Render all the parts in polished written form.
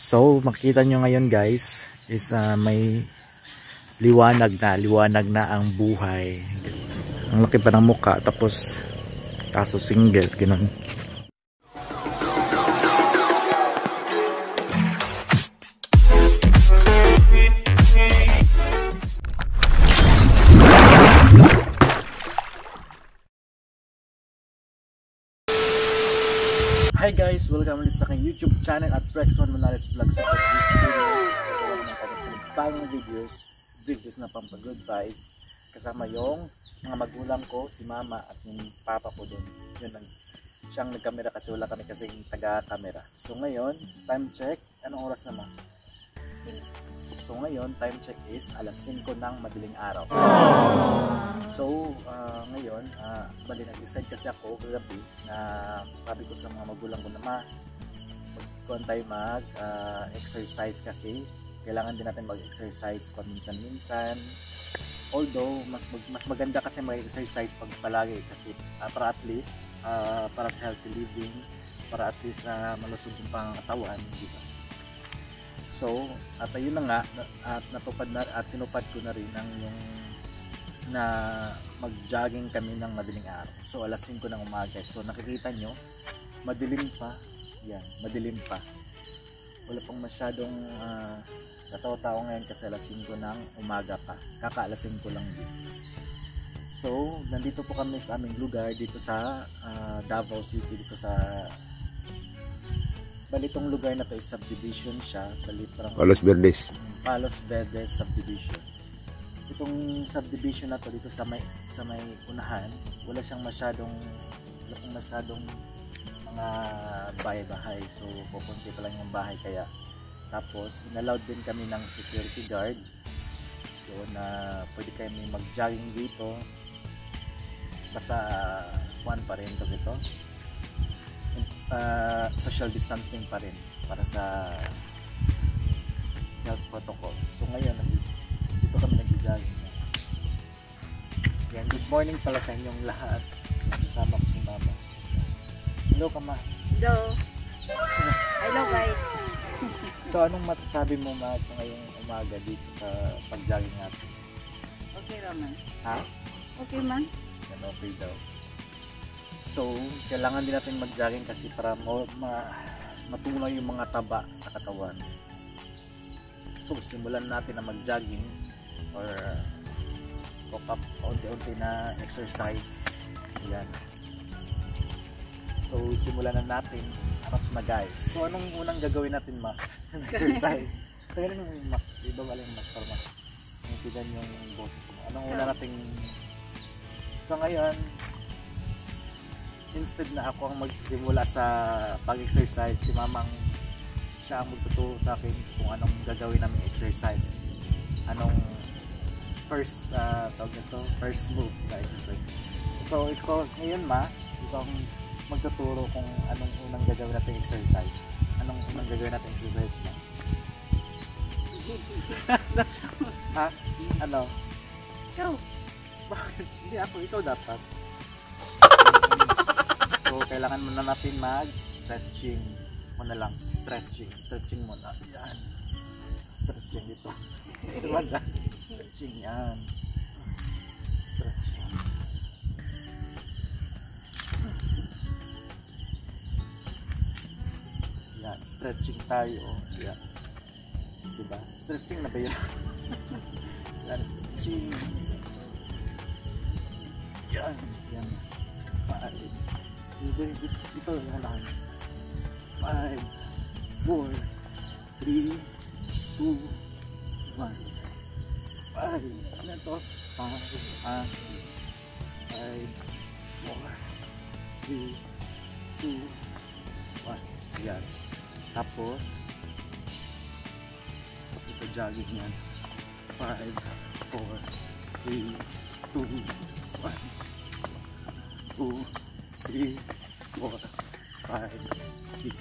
So makikita nyo ngayon guys is may liwanag na ang buhay. Ang laki pa ng mukha tapos kaso single ganun. Hi guys, welcome ulit sa aking YouTube channel at Rex1 Manales Vlog. Sa this video, bagong videos na pampagood vibes. Kasama yung mga magulang ko, si mama at yung papa ko dun. Yun lang, siyang nagkamera kasi wala kami kasing taga-kamera. So ngayon, time check, anong oras naman? So ngayon, time check is alas 5 ng madaling araw. So ngayon, bali nag-decide kasi ako kagabi na sabi ko sa mga magulang ko na magkuhan tayo mag-exercise kasi kailangan din natin mag-exercise paminsan-minsan. Although mas maganda kasi mag-exercise pag palagi kasi para at least para sa healthy living, para at least malusog yung pangatawan, di ba? So, at ayun na nga, at tinupad ko na rin ang yung na mag-jogging kami ng madaling araw. So, alas 5 ng umaga. So, nakikita nyo, madilim pa. Yan, madilim pa. Wala pang masyadong katao-tao ngayon kasi alas 5 ng umaga pa. Kaka alas 5 lang din. So, nandito po kami sa aming lugar dito sa Davao City, dito sa balitong lugar na to is subdivision siya, Palos Verdes subdivision. Itong subdivision na to dito sa may unahan, wala masyadong mga bahay-bahay. So pupunti pa lang yung bahay kaya. Tapos inallowed din kami ng security guard. So na pwede kami mag-jogging dito. Basta kuan pa rin to dito. Social distancing pa rin para sa health protocol. So ngayon dito kami nag-jogging. Yan, good morning pala sa inyong lahat. Kasama ko si mama. Hello ka ma. Hello. Hello guys. So anong masasabi mo ma sa ngayong umaga dito sa pag-jogging natin? Okay naman. Ha? Okay man. Yan, okay daw. So, kailangan din natin mag-jogging kasi para matunaw yung mga taba sa katawan. So, simulan natin na mag-jogging or cook up unti-unti na exercise. Yan. So, simulan na natin. Harap na guys. So, anong unang gagawin natin ma? Exercise. Kaya lang yung max. Iba wala yung max para max. Nitigan yung boses mo. Anong una natin? So, ngayon, instead na ako ang magsisimula sa pag-exercise, si mamang siya ang magtuturo sa akin kung anong gagawin namin exercise, anong first first move na exercise. So ikaw ngayon ikaw ang magtuturo kung anong unang gagawin natin exercise. Anong unang gagawin natin exercise mo? Ha? Ano? Ikaw. Bakit? Hindi ako, ikaw dapat. So, kailangan muna natin mag-stretching. Muna lang, stretching muna. Yan. Stretching dito. Ito ba? Stretching yan. Stretching. Yan, stretching tayo. Yan. Diba? Stretching na ba yan? Yan, stretching. Yan. Yan. Ito yung lang 5, 4, 3, 2, 1 5 ano to? 5, 4, 3, 2, 1 yan. Tapos ito jogging yan 5, 4, 3, 2, 1 2, 3, 4, 5, 6,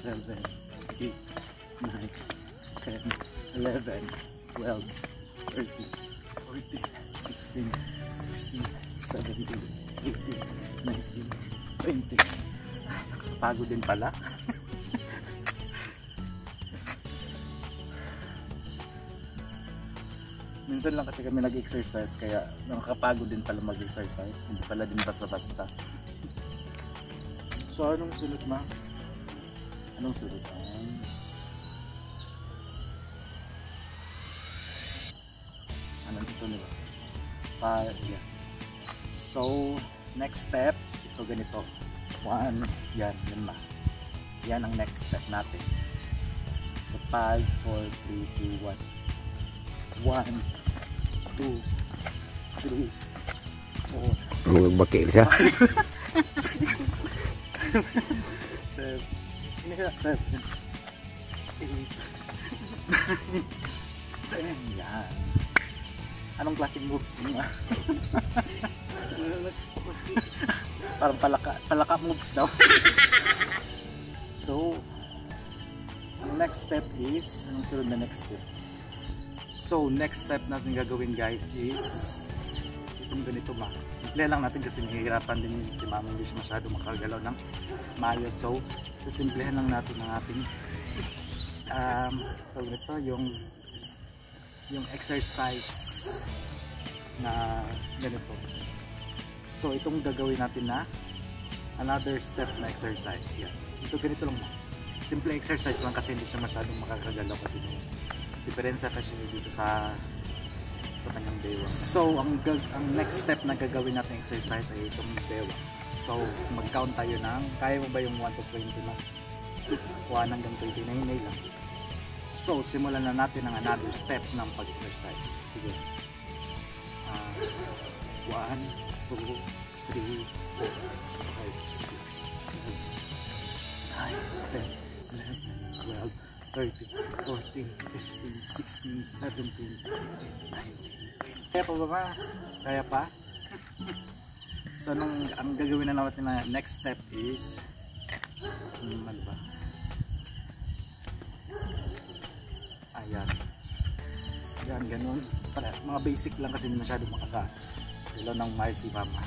7, 8, 9, 10, 11, 12, 13, 14, 15, 16, 17, 18, 19, 20. Nakakapagod din pala. Minsan lang kasi kami nag-exercise kaya nakakapagod din pala mag-exercise. Hindi pala din basta-basta. So anong sunod ma? Anong sunod? Anong ito nila? Yeah. So next step, ito ganito. Yan ma. Yan ang next step natin. So 5, 4, 3, 2, 1. 1, 2, 3, 4. Magbakil siya. 7, 8, 9, yan. Anong klaseng moves mo? Parang palaka moves daw. So, ang next step is, anong sunod na next step? So, next step natin gagawin guys is itong ganito ma. Simple lang natin kasi nahihirapan din si mama, hindi siya masyado makagalaw ng maayos. So, simplihan lang natin ang ating ito, yung exercise na ganito. So, itong gagawin natin na another step na exercise. Yan. Ito ganito lang. Simple exercise lang kasi hindi siya masyadong makakagalaw kasi may diferensya kasi dito sa kanyang dewa. So, ang next step na gagawin natin exercise ay itong dewa. So, mag-count tayo ng, kaya mo ba yung 1 to 20 na? 1 hanggang 20 na hinay lang. So, simulan na natin ang another step ng pag-exercise. Sige. 1, 2, 3, 4, 5, 6, 7, 8, 9, 10, 11, 12, 13, 14, 15, 16, 17, 18, 19. Kaya pa ba ba? Kaya pa? So, ang gagawin na natin na next step is ano ba? Ayan. Ayan, ganun. Para, mga basic lang kasi hindi masyado makakagalaw ng miles si mama.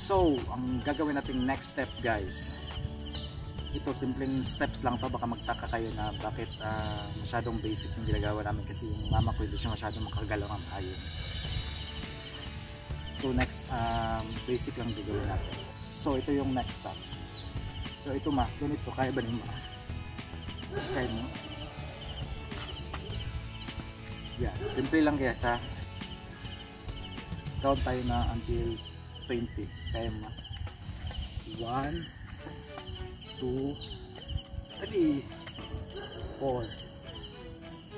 So, ang gagawin natin next step guys, ito simpleng steps lang to. Baka magtaka kayo na bakit masyadong basic yung ginagawa namin kasi yung mama ko hindi siya masyadong makagalaw ng ayos. So next, basic lang gagawin natin. So ito yung next step. So ito ma, ganito, kaya ba nyo ma? Kaya mo? Yan, simple lang guys ha. Count tayo na until 20. Kaya mo ma? 1, 2, 3, 4,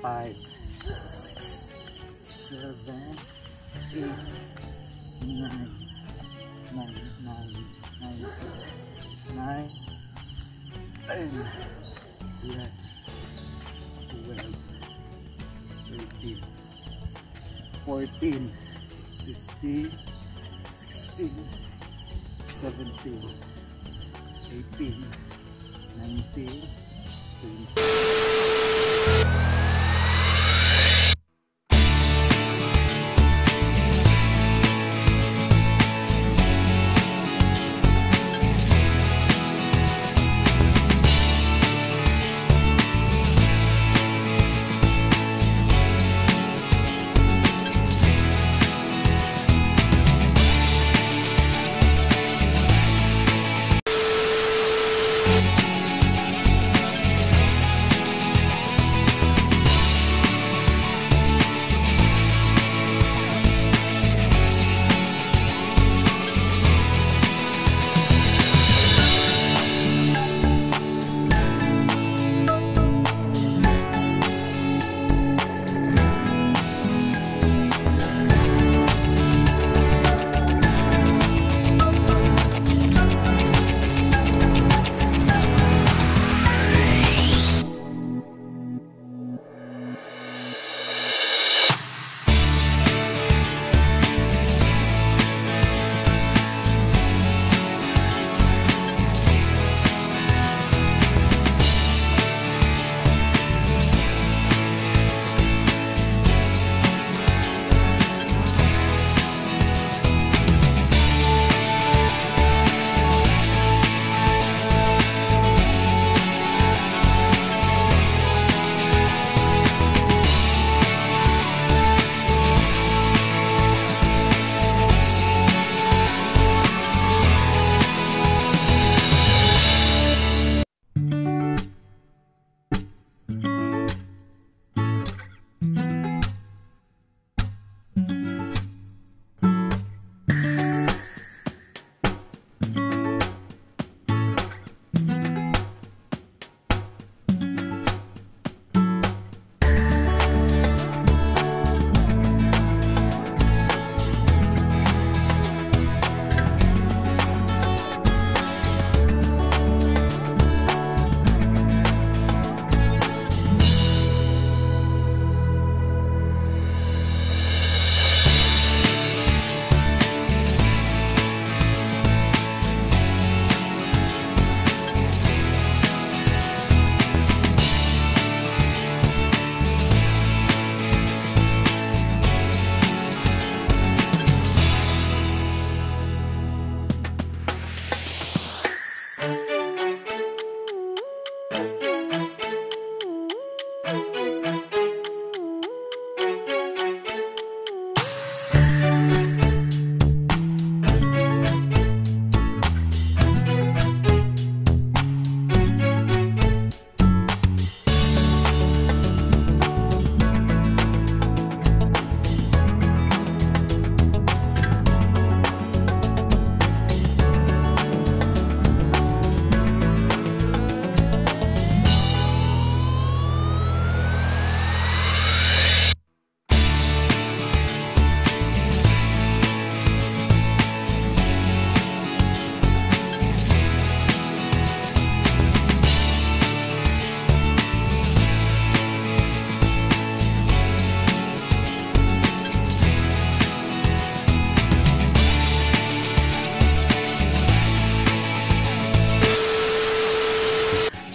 5, 6, 7, 8, 9, 10, 11, 12, 13, 14, 15, 16, 17, 18, 19, 20.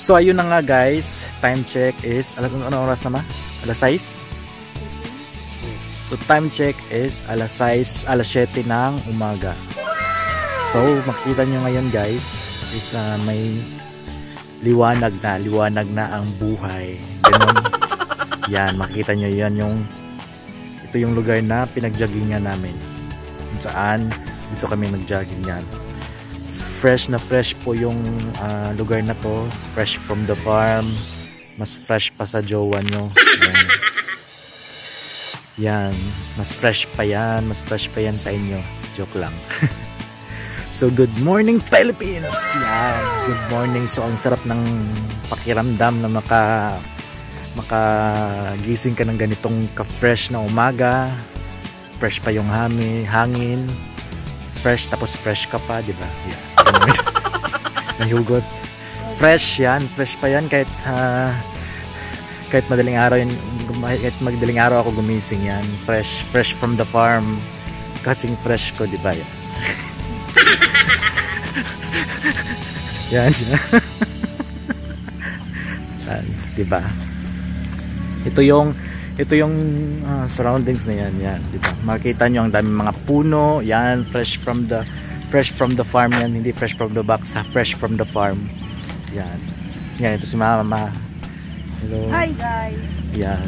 So ayun na nga guys, time check is, alam mo anong oras na ma? Alas 6? So time check is alas 6, alas 7 ng umaga. So makikita nyo ngayon guys, is may liwanag na ang buhay. Ganun. Yan, makikita nyo yan ito yung lugar na pinag-joggingan namin. Kung saan, dito kami nag-jogging yan. Fresh na fresh po yung lugar na to, fresh from the farm, mas fresh pa sa jowa nyo. Yan, mas fresh pa yan sa inyo. Joke lang. So good morning Philippines. Yan, good morning. So ang sarap ng pakiramdam na makagising ka ng ganitong ka-fresh na umaga. Fresh pa yung hangin. Fresh tapos fresh ka pa, di ba? Yeah. Nahugot. Fresh yan, fresh pa yan kahit madaling araw ako gumising yan. Fresh from the farm. Kasing fresh ko, di ba? Yan siya. Di ba? Ito yung surroundings na yan, di ba? Makita nyo ang daming mga puno, yan, fresh from the farm yan, hindi fresh from the box, fresh from the farm. Yan. Yan, ito si Mama. Hello. Hi guys. Yan.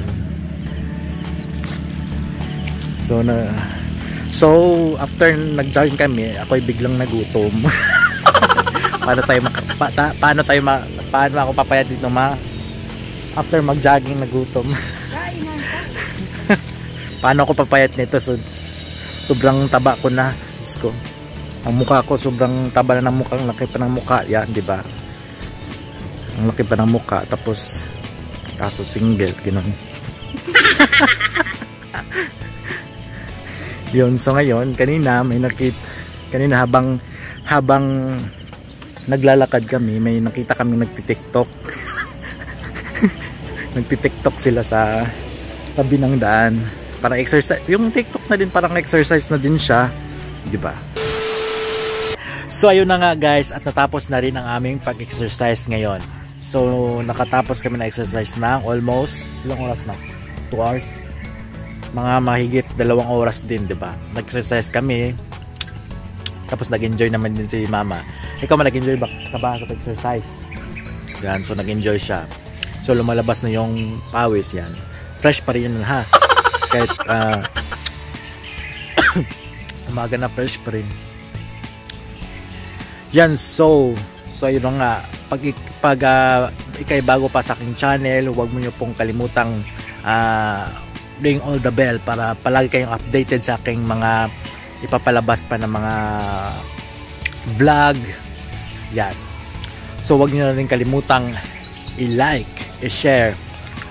So after nag-jogging kami, ako'y biglang nagutom. Paano ako papayat dito after mag-jogging nagutom? Paano ako papayat nito? Sobrang taba ko na. Ang mukha ko sobrang taba na ng mukha, ang laki pa ng mukha. Yan, di ba? Ang laki pa ng mukha, tapos kaso single, gano'n. Yun, so ngayon, kanina habang naglalakad kami, may nakita kami nagti-TikTok. Nagti-TikTok sila sa tabi ng daan. Para exercise, yung TikTok na din parang exercise na din siya, di ba? So ayun na nga guys, at natapos na rin ang aming pag-exercise ngayon. So nakatapos kami na exercise ng almost ilang oras na? 2 hours? Mga mahigit 2 oras din, di ba? Nag-exercise kami. Tapos nag-enjoy naman din si Mama. Ikaw man nag-enjoy ba ka ba sa pag-exercise? Yan, so nag-enjoy siya. So lumalabas na yung pawis yan. Fresh pa rin yun ha. Kahit umaga na, fresh pa rin. Yan, so ayun nga, pag ikay bago pa sa aking channel, huwag mo nyo pong kalimutang ring all the bell para palagi kayong updated sa aking mga ipapalabas pa ng mga vlog. Yan, so huwag nyo na rin kalimutang i-like, i-share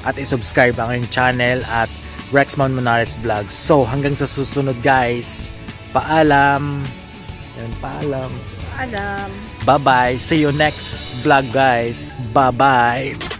at i-subscribe ang aking channel at Rexmon Monares Vlog. So hanggang sa susunod guys, paalam. Yan, paalam. Alam. Bye-bye. See you next vlog guys. Bye-bye.